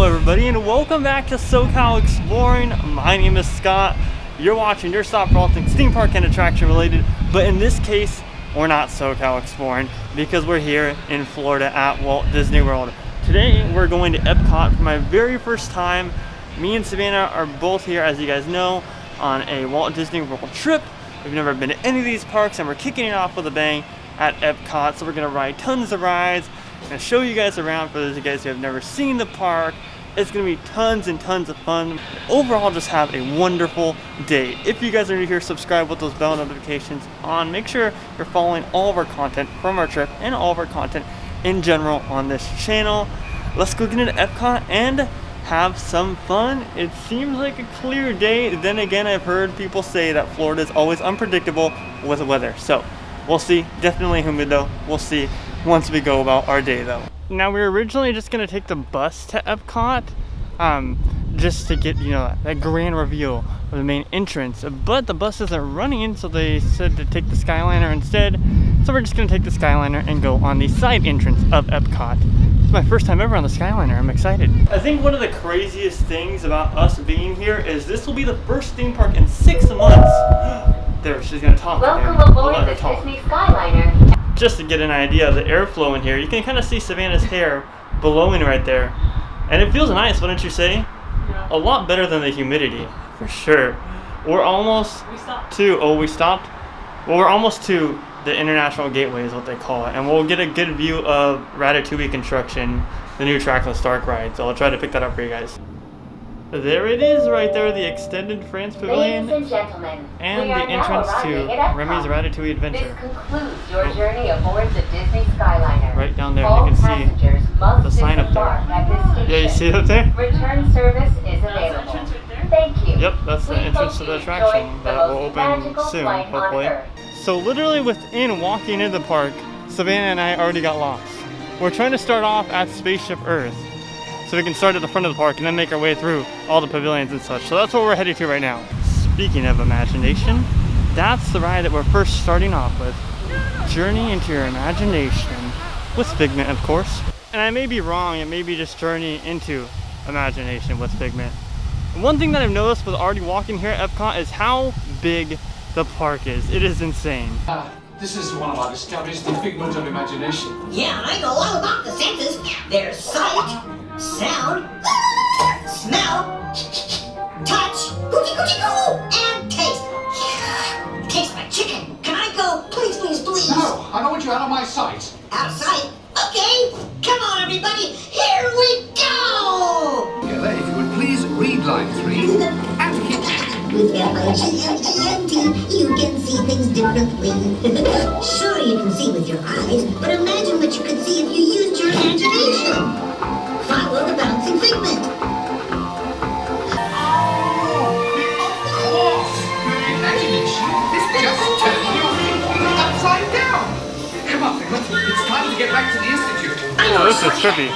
Hello everybody and welcome back to SoCal Exploring. My name is Scott. You're watching your stop for all things theme park and attraction related, but in this case, we're not SoCal Exploring because we're here in Florida at Walt Disney World. Today we're going to Epcot for my very first time. Me and Savannah are both here, as you guys know, on a Walt Disney World trip. We've never been to any of these parks and we're kicking it off with a bang at Epcot. So we're gonna ride tons of rides and show you guys around for those of you guys who have never seen the park. It's gonna be tons and tons of fun. Overall, just have a wonderful day. If you guys are new here, subscribe with those bell notifications on. Make sure you're following all of our content from our trip and all of our content in general on this channel. Let's go get into Epcot and have some fun. It seems like a clear day. Then again, I've heard people say that Florida is always unpredictable with the weather. So we'll see. Definitely humid though. We'll see once we go about our day though. Now we were originally just gonna take the bus to Epcot just to get, you know, that grand reveal of the main entrance, but the bus isn't running, so they said to take the Skyliner instead. So we're just gonna take the Skyliner and go on the side entrance of Epcot. It's my first time ever on the Skyliner. I'm excited. I think one of the craziest things about us being here is this will be the first theme park in 6 months. There, she's gonna talk. Welcome aboard the Disney Skyliner. Just to get an idea of the airflow in here, you can kind of see Savannah's hair blowing right there. And it feels nice, wouldn't you say? Yeah. A lot better than the humidity, for sure. We're almost we stopped? Well, we're almost to the International Gateway is what they call it. And we'll get a good view of Ratatouille construction, the new trackless dark ride. So I'll try to pick that up for you guys. There it is right there, the extended France Pavilion. Ladies and gentlemen, and we the are now entrance arriving to at Remy's Epcot. Ratatouille Adventure. This concludes your journey aboard the Disney Skyliner. Right down there, All you can see passengers must the sign up there. disembark at this station. Yeah, you see it up there? Return service is That's the available. entrance right there? Thank you. Yep, that's the We entrance hope to the you attraction enjoyed that the will most open magical soon, flight on hopefully. Earth. So literally within walking into the park, Savannah and I already got lost. We're trying to start off at Spaceship Earth, so we can start at the front of the park and then make our way through all the pavilions and such. So that's what we're headed to right now. Speaking of imagination, that's the ride that we're first starting off with. Journey into your imagination, with Figment, of course. And I may be wrong, it may be just Journey into Imagination with Figment. One thing that I've noticed with already walking here at Epcot is how big the park is. It is insane. This is one of our discoveries, the figment of imagination. Yeah, I know all about the senses. There's sight, sound, smell, touch, coochie coochie coo, and taste. Tastes like chicken. Can I go? Please, please, please. No, I don't want you out of my sight. Out of sight? Okay. Come on, everybody. Here we go. Together, if you would please read line 3 and keep With F-I-G-M-E-N-T, you can see things differently. Sure, you can see with your eyes, but imagine what you could see if you used your imagination. Follow the bouncing figment. imagination is just turning your thinking upside down. Come on, Figment. It's time to get back to the Institute. Oh, this is trippy.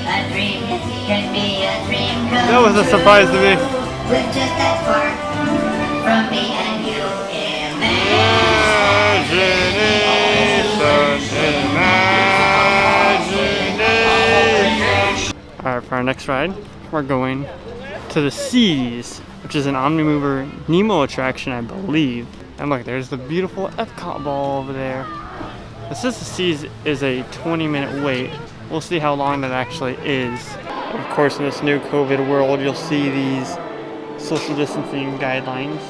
A dream can be a dream come That was a surprise to me. with just that spark from me and you. Imagination. Alright, for our next ride, we're going to the Seas, which is an Omnimover Nemo attraction, I believe. And look, there's the beautiful Epcot ball over there. It says the Seas is a 20-minute wait. We'll see how long that actually is. Of course, in this new COVID world, you'll see these social distancing guidelines.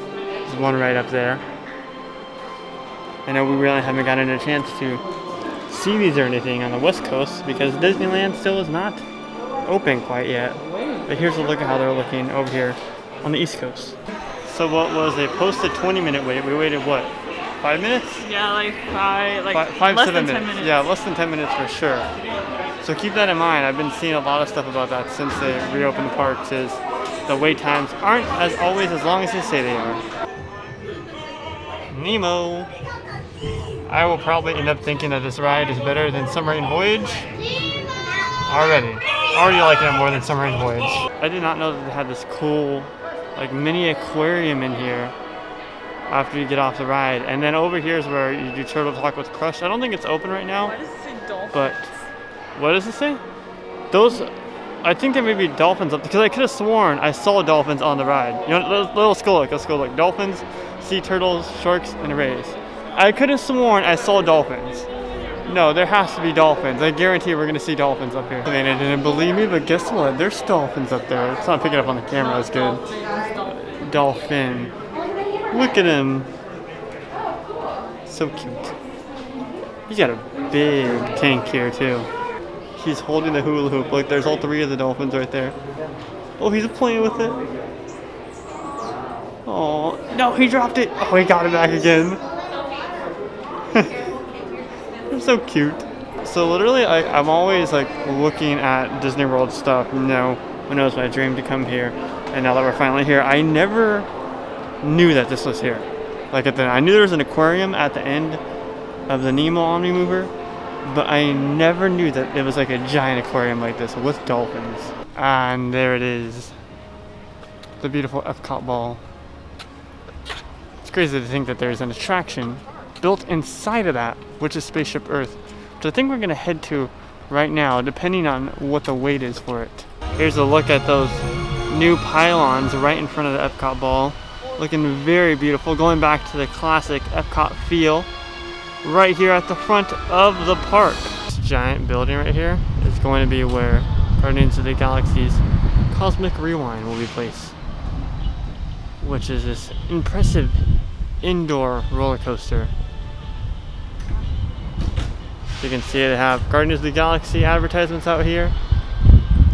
There's one right up there. I know we really haven't gotten a chance to see these or anything on the West Coast because Disneyland still is not open quite yet. But here's a look at how they're looking over here on the East Coast. So what was a posted 20-minute wait? We waited what? 5 minutes? Yeah, like Five, less 7 than 10 minutes. minutes. Yeah, less than 10 minutes for sure. So keep that in mind. I've been seeing a lot of stuff about that since they reopened the parks. Is the wait times aren't as always as long as they say they are. Nemo. I will probably end up thinking that this ride is better than Submarine Voyage. Already liking it more than Submarine Voyage. I did not know that they had this cool, like, mini aquarium in here. after you get off the ride. And then over here is where you do Turtle Talk with Crush. I don't think it's open right now. Why does it say dolphins? But what does it say? Those, I think there may be dolphins up, because I could have sworn I saw dolphins on the ride. You know, let's go look. Dolphins, sea turtles, sharks, and rays. I could have sworn I saw dolphins. No, there has to be dolphins. I guarantee we're gonna see dolphins up here. I mean, I didn't believe me, but guess what? There's dolphins up there. It's not picking up on the camera as good. Dolphin. Look at him. So cute. He's got a big tank here too. He's holding the hula hoop. Look, there's all three of the dolphins right there. Oh, he's playing with it. Oh, no, he dropped it. Oh, he got it back again. They're so cute. So literally, I'm always like looking at Disney World stuff. You know, when it was my dream to come here. And now that we're finally here, I never knew that this was here. Like I knew there was an aquarium at the end of the Nemo Omni Mover, but I never knew that it was like a giant aquarium like this with dolphins. And there it is, the beautiful Epcot ball. It's crazy to think that there's an attraction built inside of that, which is Spaceship Earth, which I think we're gonna head to right now, depending on what the wait is for it. Here's a look at those new pylons right in front of the Epcot ball. Looking very beautiful, going back to the classic Epcot feel. Right here at the front of the park. This giant building right here is going to be where Guardians of the Galaxy's Cosmic Rewind will be placed, which is this impressive indoor roller coaster. You can see they have Guardians of the Galaxy advertisements out here.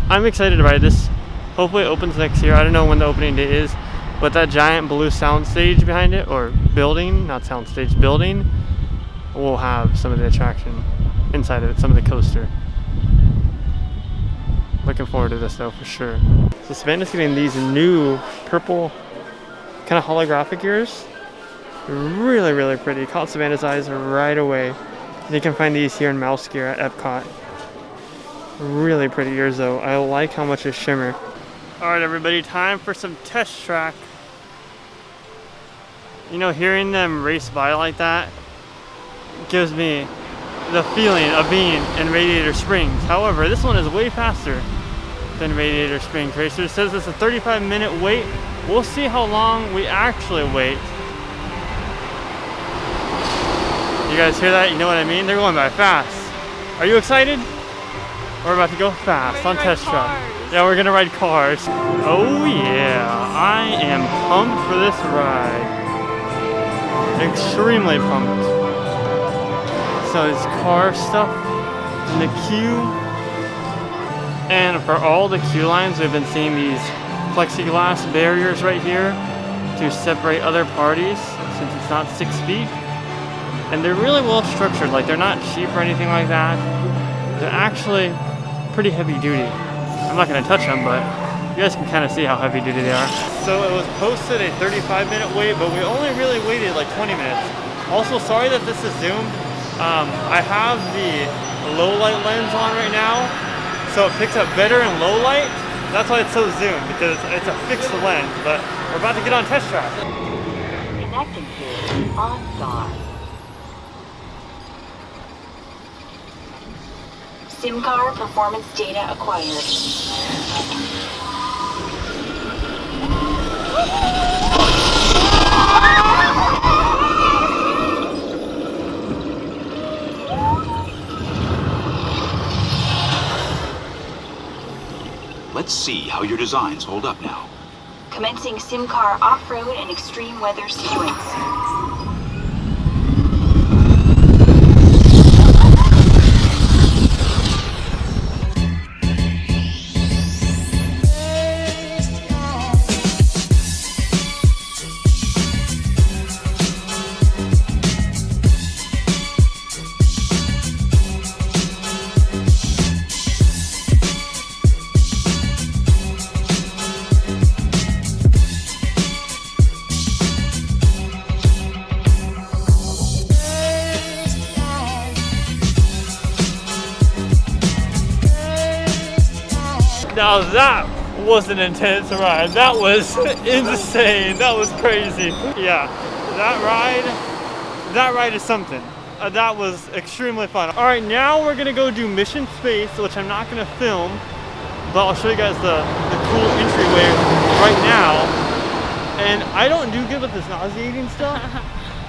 I'm excited to ride this. Hopefully it opens next year. I don't know when the opening date is, but that giant blue sound stage behind it, or building, not sound stage, building, will have some of the attraction inside of it, some of the coaster. Looking forward to this though, for sure. So Savannah's getting these new purple kind of holographic ears. Really, really pretty. Caught Savannah's eyes right away. And you can find these here in Mouse Gear at Epcot. Really pretty ears though. I like how much they shimmer. Alright everybody, time for some test track. You know, hearing them race by like that gives me the feeling of being in Radiator Springs. However, this one is way faster than Radiator Springs Racer. It says it's a 35-minute wait. We'll see how long we actually wait. You guys hear that? You know what I mean? They're going by fast. Are you excited? We're about to go fast on test track. Yeah, we're gonna ride cars. Oh yeah, I am pumped for this ride. Extremely pumped. So it's car stuff in the queue. And for all the queue lines, we've been seeing these plexiglass barriers right here to separate other parties since it's not 6 feet. And they're really well structured, like they're not cheap or anything like that. They're actually pretty heavy duty. I'm not gonna touch them, but you guys can kind of see how heavy duty they are. So it was posted a 35-minute wait, but we only really waited like 20 minutes. Also, sorry that this is zoomed. I have the low light lens on right now, so it picks up better in low light. That's why it's so zoomed, because it's a fixed lens, but we're about to get on test track. Connecting to OnStar. SIM card performance data acquired. Let's see how your designs hold up now. Commencing SIM car off-road and extreme weather sequence. Now that was an intense ride. That was insane. That was crazy. Yeah, that ride is something. That was extremely fun. All right, now we're gonna go do Mission Space, which I'm not gonna film, but I'll show you guys the cool entryway right now. And I don't do good with this nauseating stuff,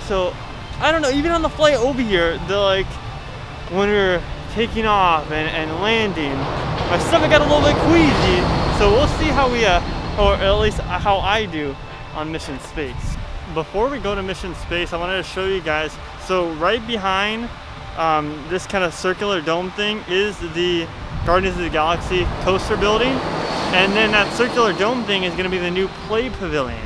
so I don't know. Even on the flight over here, like when we were taking off and landing, my stomach got a little bit queasy. So we'll see how we, or at least how I do on Mission Space. Before we go to Mission Space, I wanted to show you guys. So right behind this kind of circular dome thing is the Guardians of the Galaxy coaster building. And then that circular dome thing is gonna be the new Play Pavilion.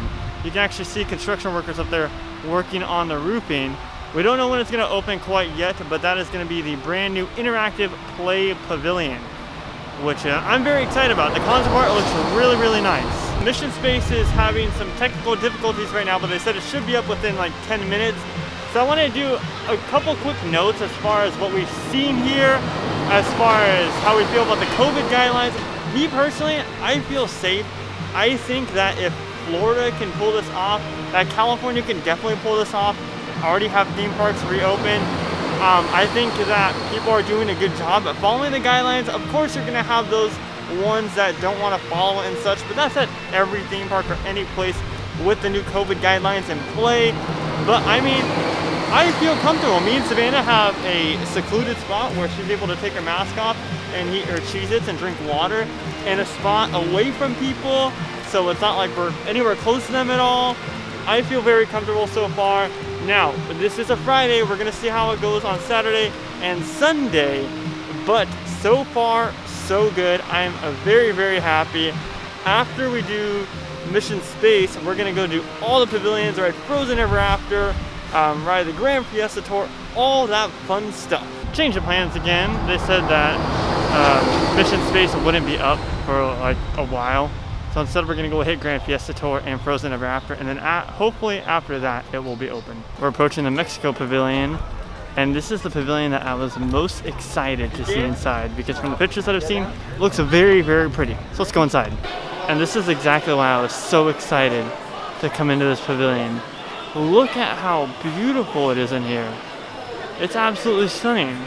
You can actually see construction workers up there working on the roofing. We don't know when it's gonna open quite yet, but that is gonna be the brand new interactive Play Pavilion, which I'm very excited about. The concept art looks really, really nice. Mission Space is having some technical difficulties right now, but they said it should be up within like 10 minutes. So I want to do a couple quick notes as far as what we've seen here, as far as how we feel about the COVID guidelines. Me personally, I feel safe. I think that if Florida can pull this off, that California can definitely pull this off. Already have theme parks reopened. I think that people are doing a good job at following the guidelines. Of course, you're gonna have those ones that don't want to follow and such, but that's at every theme park or any place with the new COVID guidelines in play. But I mean, I feel comfortable. Me and Savannah have a secluded spot where she's able to take her mask off and eat her Cheez-Its and drink water, and a spot away from people, so it's not like we're anywhere close to them at all. I feel very comfortable so far. Now, this is a Friday. We're gonna see how it goes on Saturday and Sunday, but so far, so good. I'm very, very happy. After we do Mission Space, we're gonna go do all the pavilions, ride Frozen Ever After, ride the Grand Fiesta Tour, all that fun stuff. Change of plans again. They said that Mission Space wouldn't be up for like a while. So instead we're gonna go hit Grand Fiesta Tour and Frozen Ever After, and then hopefully after that it will be open. We're approaching the Mexico Pavilion, and this is the pavilion that I was most excited to see inside, because from the pictures that I've seen, it looks very, very pretty. So let's go inside. And this is exactly why I was so excited to come into this pavilion. Look at how beautiful it is in here. It's absolutely stunning.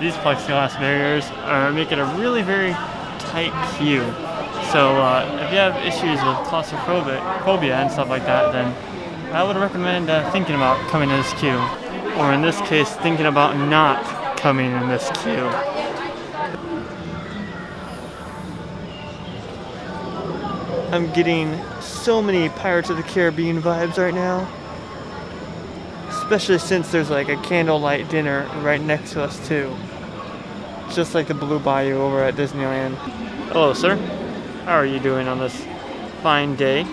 These plexiglass barriers are making a really very tight queue. So if you have issues with claustrophobia and stuff like that, then I would recommend thinking about coming in this queue. Or in this case, thinking about not coming in this queue. I'm getting so many Pirates of the Caribbean vibes right now. Especially since there's like a candlelight dinner right next to us too. Just like the Blue Bayou over at Disneyland. Hello, sir. How are you doing on this fine day?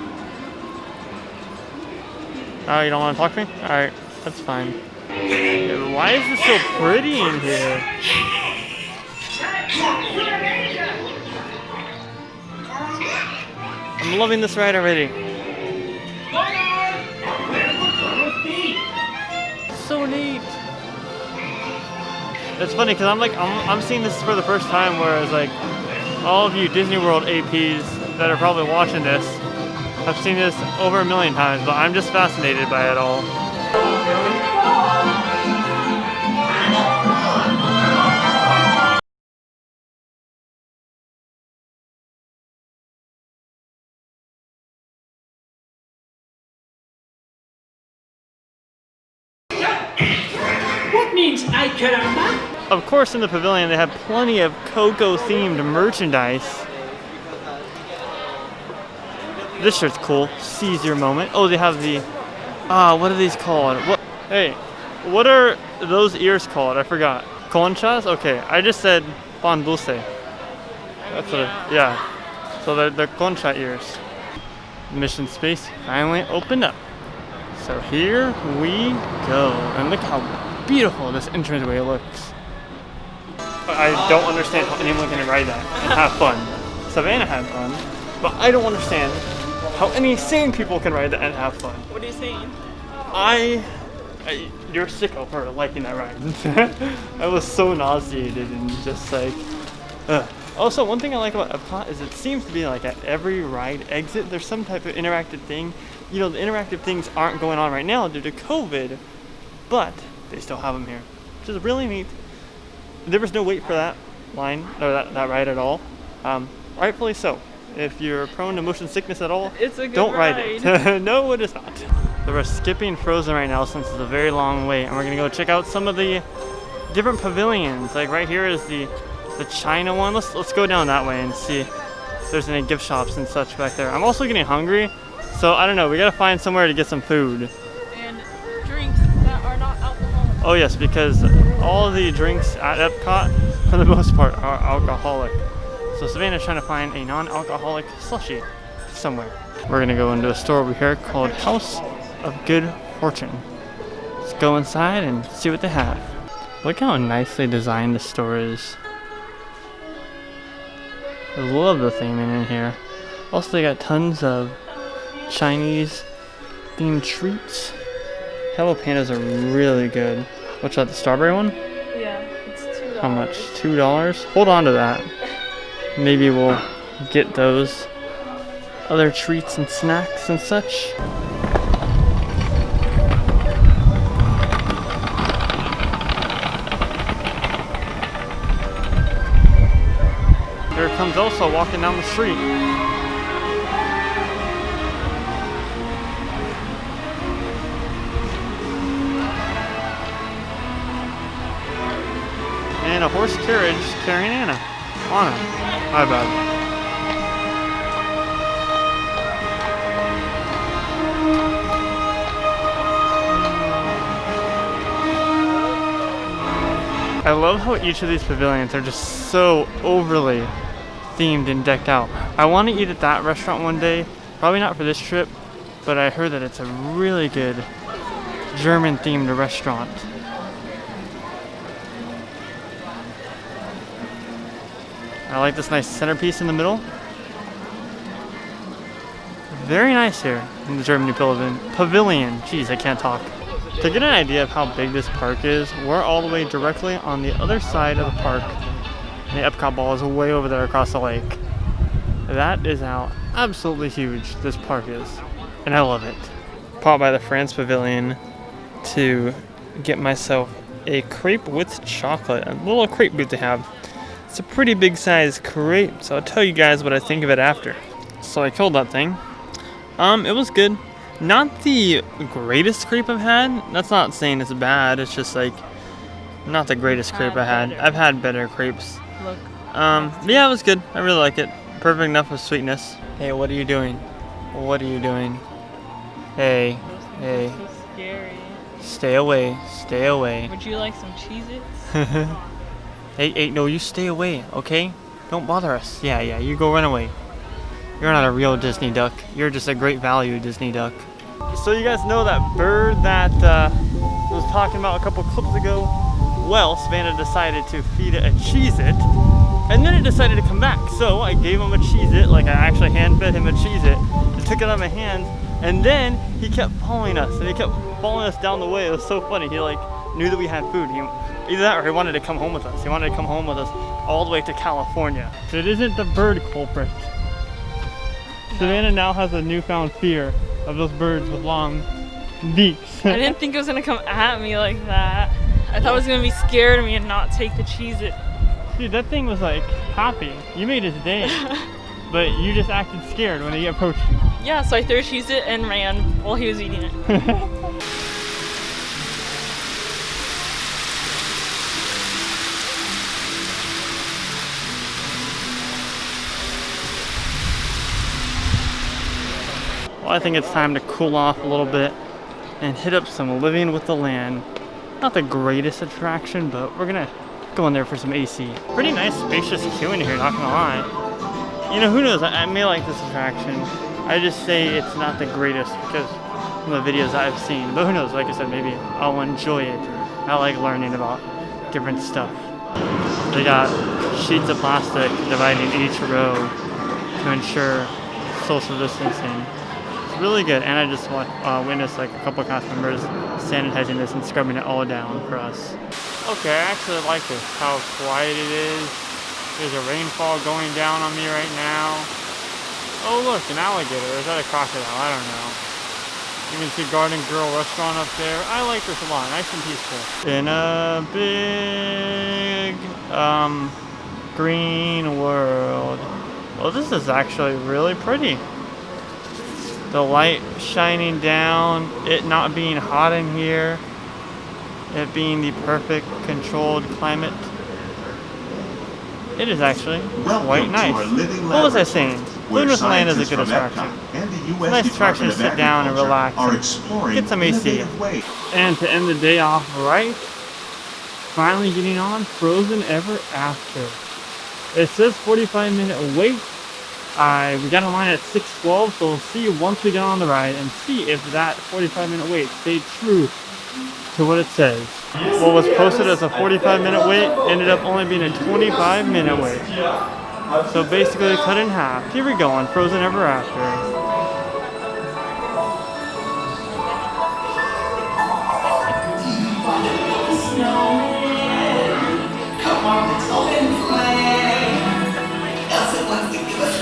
Oh, you don't want to talk to me? Alright, that's fine. Yeah, why is this so pretty in here? I'm loving this ride already. So neat. It's funny because I'm seeing this for the first time, whereas like all of you Disney World APs that are probably watching this have seen this over 1 million times, but I'm just fascinated by it all. What means ay caramba? Of course, in the pavilion they have plenty of Coco-themed merchandise. This shirt's cool. Seize your moment. Oh, they have the what are these called? What? Hey, what are those ears called? I forgot. Conchas? Okay, I just said pan dulce. That's yeah. So they're the concha ears. Mission Space finally opened up. So here we go, and look how beautiful this entranceway looks. I don't understand how anyone can ride that and have fun. Savannah had fun, but I don't understand how any sane people can ride that and have fun. What are you saying? You're sicko for liking that ride. I was so nauseated and just like, ugh. Also, one thing I like about Epcot is it seems to be like at every ride exit, there's some type of interactive thing you know, the interactive things aren't going on right now due to COVID, but they still have them here, which is really neat. There was no wait for that line or that ride at all. Rightfully so. If you're prone to motion sickness at all, It's a good don't ride ride. it. No, it is not. So we're skipping Frozen right now since it's a very long wait, and we're gonna go check out some of the different pavilions. Like right here is the China one. Let's go down that way and see if there's any gift shops and such back there. I'm also getting hungry, so I don't know. We gotta find somewhere to get some food. And drinks that are not alcoholic. Oh yes, because all the drinks at Epcot, for the most part, are alcoholic. So Savannah's trying to find a non-alcoholic slushie somewhere. We're gonna go into a store over here called House of Good Fortune. Let's go inside and see what they have. Look how nicely designed the store is. I love the theming in here. Also, they got tons of Chinese themed treats. Hello Pandas are really good. What's that, the strawberry one? Yeah, it's $2. How much? $2? Hold on to that. Maybe we'll get those other treats and snacks and such. Here comes Elsa walking down the street. And a horse carriage carrying Anna. Anna. My bad. I love how each of these pavilions are just so overly themed and decked out. I want to eat at that restaurant one day. Probably not for this trip, but I heard that it's a really good German themed restaurant. I like this nice centerpiece in the middle. Very nice here in the Germany Pavilion. Jeez, I can't talk. To get an idea of how big this park is, we're all the way directly on the other side of the park. The Epcot ball is way over there across the lake. That is how absolutely huge this park is, and I love it. Popped by the France Pavilion to get myself a crepe with chocolate, a little crepe booth they have. It's a pretty big size crepe, so I'll tell you guys what I think of it after. So I killed that thing. It was good. Not the greatest crepe I've had. That's not saying it's bad. It's just like not the greatest crepe I had. I've had better crepes. Look. Yeah, it was good. I really like it. Perfect enough of sweetness. Hey, what are you doing? What are you doing? Hey, hey. So scary. Stay away. Stay away. Would you like some Cheez-Its? Hey, no, you stay away, okay? Don't bother us. Yeah, you go run away. You're not a real Disney duck. You're just a great value Disney duck. So you guys know that bird that was talking about a couple clips ago? Well, Savannah decided to feed it a Cheez-It, and then it decided to come back. So I gave him a Cheez-It, like I actually hand-fed him a Cheez-It. I took it out of my hands, and then he kept following us, and he kept following us down the way. It was so funny. He like knew that we had food. Either that or he wanted to come home with us. He wanted to come home with us all the way to California. So it isn't the bird culprit. Savannah now has a newfound fear of those birds with long beaks. I didn't think it was gonna come at me like that. I thought it was gonna be scared of me and not take the Cheez-It. Dude, that thing was like happy. You made his day. But you just acted scared when he approached you. Yeah, so I threw a Cheez-It and ran while he was eating it. Well, I think it's time to cool off a little bit and hit up some Living with the Land. Not the greatest attraction, but we're gonna go in there for some AC. Pretty nice, spacious queue in here, not gonna lie. You know, who knows, I may like this attraction. I just say it's not the greatest because from the videos I've seen. But who knows, like I said, maybe I'll enjoy it. I like learning about different stuff. They got sheets of plastic dividing each row to ensure social distancing. Really good, and I just witnessed like a couple of cast members sanitizing this and scrubbing it all down for us. Okay, I actually like this, how quiet it is. There's a rainfall going down on me right now. Oh look, an alligator, or is that a crocodile? I don't know. You can see Garden Grill restaurant up there. I like this a lot, nice and peaceful. In a big green world. Well, this is actually really pretty. The light shining down, it not being hot in here, it being the perfect controlled climate. It is actually quite nice. What was I saying? Luna's Land is a good attraction. It's a nice attraction to sit down and relax and get some AC. And to end the day off right, finally getting on Frozen Ever After. It says 45-minute wait. We got in line at 6:12, so we'll see once we get on the ride and see if that 45-minute wait stayed true to what it says. What was posted as a 45-minute wait ended up only being a 25-minute wait. So basically cut in half. Here we go on Frozen Ever After.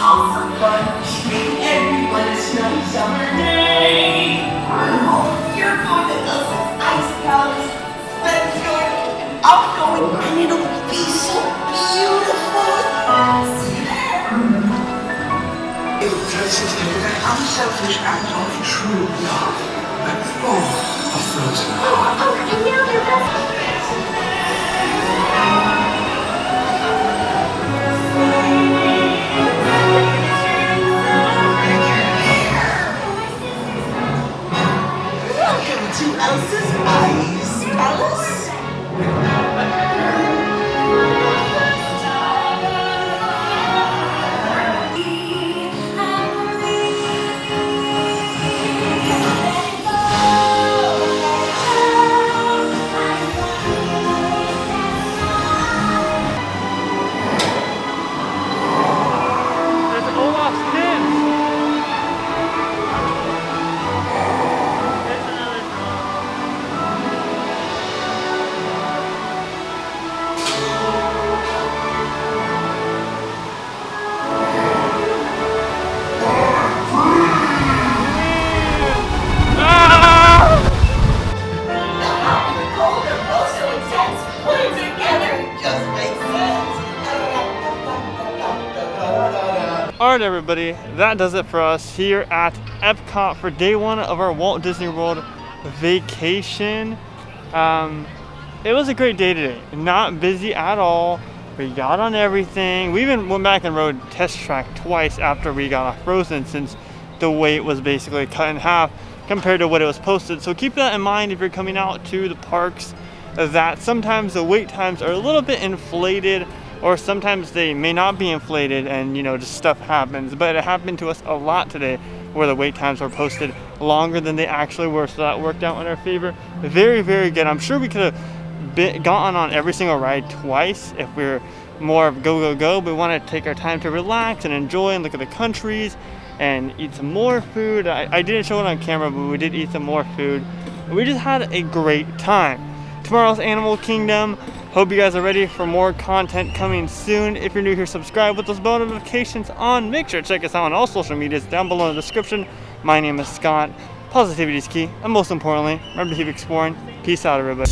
Awesome fun, make everyone a snowy summer day. You're going to Elsa's Ice Palace, Splendor, I'm going, and it'll be so beautiful. See you there. Unselfish act of true love, and a frozen heart. Oh, and now they're best. To Elsa's Ice Palace. Alright everybody, that does it for us here at Epcot for day one of our Walt Disney World vacation. It was a great day today, not busy at all. We got on everything. We even went back and rode Test Track twice after we got off Frozen, since the wait was basically cut in half compared to what it was posted. So keep that in mind if you're coming out to the parks, that sometimes the wait times are a little bit inflated, or sometimes they may not be inflated and, you know, just stuff happens. But it happened to us a lot today where the wait times were posted longer than they actually were, so that worked out in our favor. Very, very good. I'm sure we could have gotten on every single ride twice if we were more of go, but we want to take our time to relax and enjoy and look at the countries and eat some more food. I didn't show it on camera, but we did eat some more food. We just had a great time. Tomorrow's Animal Kingdom. Hope you guys are ready for more content coming soon. If you're new here, subscribe with those bell notifications on. Make sure to check us out on all social medias down below in the description. My name is Scott. Positivity is key, and most importantly, remember to keep exploring. Peace out, everybody.